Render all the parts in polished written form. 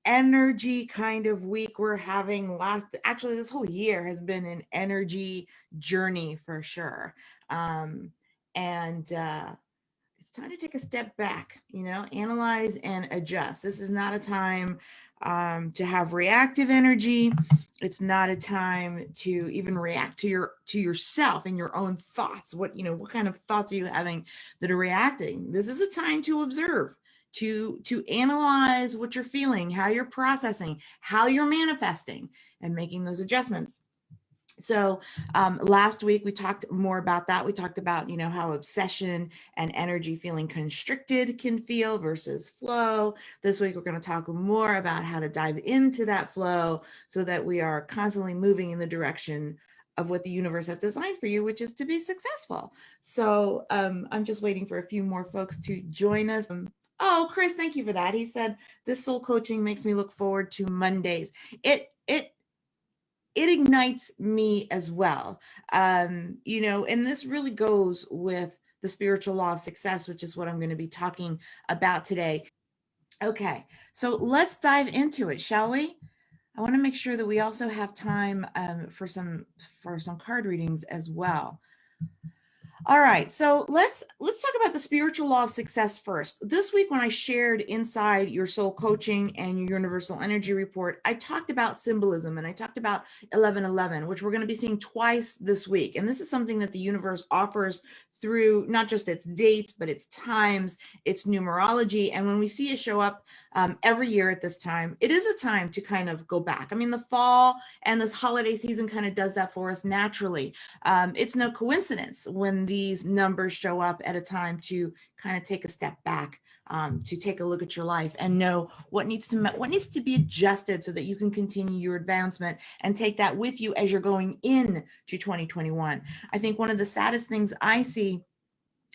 energy kind of week we're having. Actually, this whole year has been an energy journey for sure. And It's time to take a step back, analyze and adjust. This is not a time to have reactive energy. It's not a time to even react to yourself and your own thoughts. What kind of thoughts are you having that are reacting? This is a time to observe, to analyze what you're feeling, how you're processing, how you're manifesting, and making those adjustments. So last week we talked more about that. We talked about, how obsession and energy feeling constricted can feel versus flow. This week we're going to talk more about how to dive into that flow so that we are constantly moving in the direction of what the universe has designed for you, which is to be successful. So I'm just waiting for a few more folks to join us. Oh, Chris, thank you for that. He said, this soul coaching makes me look forward to Mondays. It ignites me as well. And this really goes with the spiritual law of success, which is what I'm going to be talking about today. Okay, so let's dive into it, shall we? I want to make sure that we also have time for some card readings as well. All right, so let's talk about the spiritual law of success first. This week when I shared inside your soul coaching and your universal energy report, I talked about symbolism and I talked about 1111, which we're going to be seeing twice this week. And this is something that the universe offers through not just its dates, but its times, its numerology. And when we see it show up every year at this time, it is a time to kind of go back. I mean, the fall and this holiday season kind of does that for us naturally. It's no coincidence when these numbers show up at a time to kind of take a step back, to take a look at your life and know what needs to be adjusted so that you can continue your advancement and take that with you as you're going in to 2021. I think one of the saddest things I see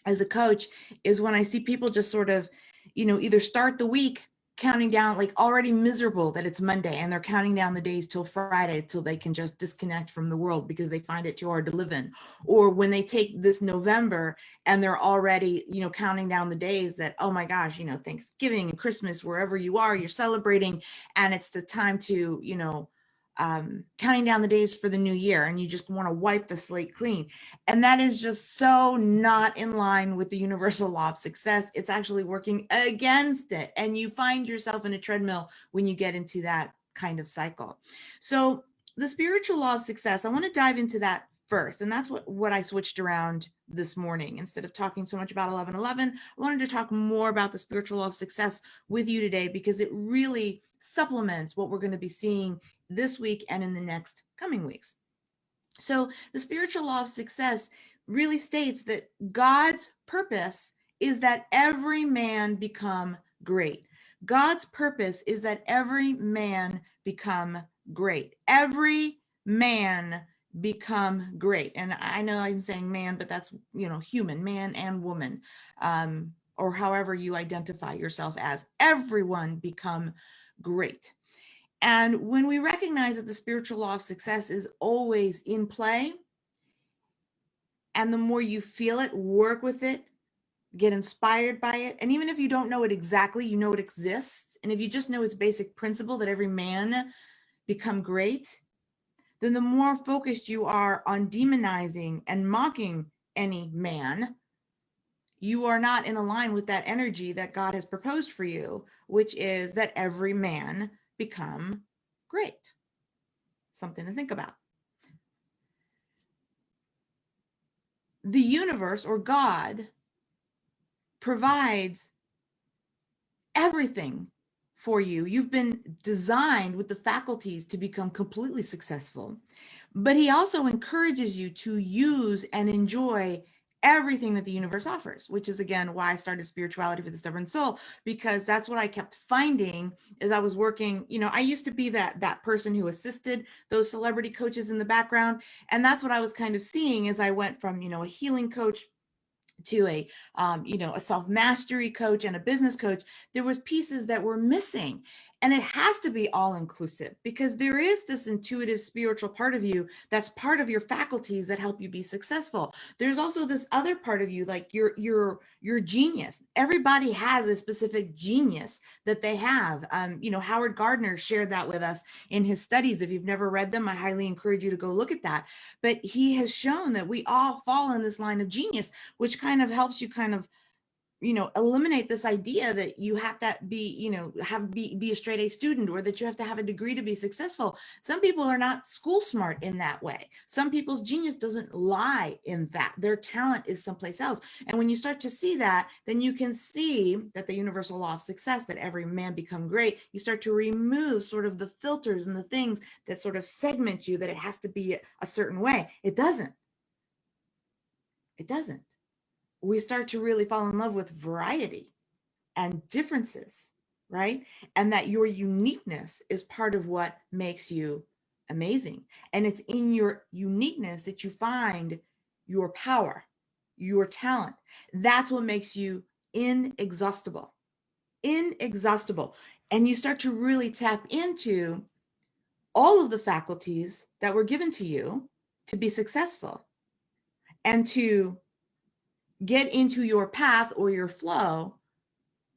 as a coach is when I see people just sort of, either start the week counting down, like already miserable that it's Monday, and they're counting down the days till Friday till they can just disconnect from the world because they find it too hard to live in. Or when they take this November and they're already, counting down the days that, oh my gosh, Thanksgiving and Christmas, wherever you are, you're celebrating, and it's the time to, counting down the days for the new year, and you just want to wipe the slate clean. And that is just so not in line with the universal law of success. It's actually working against it. And you find yourself in a treadmill when you get into that kind of cycle. So the spiritual law of success, I want to dive into that first. And that's what I switched around this morning. Instead of talking so much about 1111, I wanted to talk more about the spiritual law of success with you today, because it really supplements what we're going to be seeing this week and in the next coming weeks. So the spiritual law of success really states that God's purpose is that every man become great. God's purpose is that every man become great. Every man become great. And I know I'm saying man, but that's, human, man and woman, or however you identify yourself as. Everyone become great. And when we recognize that the spiritual law of success is always in play, and the more you feel it, work with it, get inspired by it, and even if you don't know it exactly, you know it exists, and if you just know its basic principle that every man become great, then the more focused you are on demonizing and mocking any man, you are not in line with that energy that God has proposed for you, which is that every man become great. Something to think about. The universe, or God, provides everything for you. You've been designed with the faculties to become completely successful, but he also encourages you to use and enjoy everything that the universe offers, which is again why I started Spirituality for the Stubborn Soul, because that's what I kept finding as I was working. I used to be that person who assisted those celebrity coaches in the background, and that's what I was kind of seeing as I went from a healing coach to a a self-mastery coach and a business coach. There was pieces that were missing, And it has to be all inclusive, because there is this intuitive spiritual part of you that's part of your faculties that help you be successful. There's also this other part of you, like your genius. Everybody has a specific genius that they have. Howard Gardner shared that with us in his studies. If you've never read them, I highly encourage you to go look at that. But he has shown that we all fall in this line of genius, which kind of helps you kind of eliminate this idea that you have to be, be a straight A student, or that you have to have a degree to be successful. Some people are not school smart in that way. Some people's genius doesn't lie in that. Their talent is someplace else. And when you start to see that, then you can see that the universal law of success, that every man become great, you start to remove sort of the filters and the things that sort of segment you, that it has to be a certain way. It doesn't. It doesn't. We start to really fall in love with variety and differences, right? And that your uniqueness is part of what makes you amazing. And it's in your uniqueness that you find your power, your talent. That's what makes you inexhaustible. Inexhaustible. And you start to really tap into all of the faculties that were given to you to be successful and to get into your path or your flow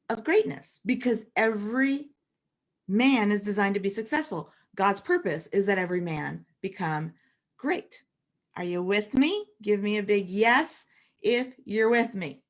of greatness, because every man is designed to be successful. God's purpose is that every man become great. Are you with me? Give me a big yes if you're with me.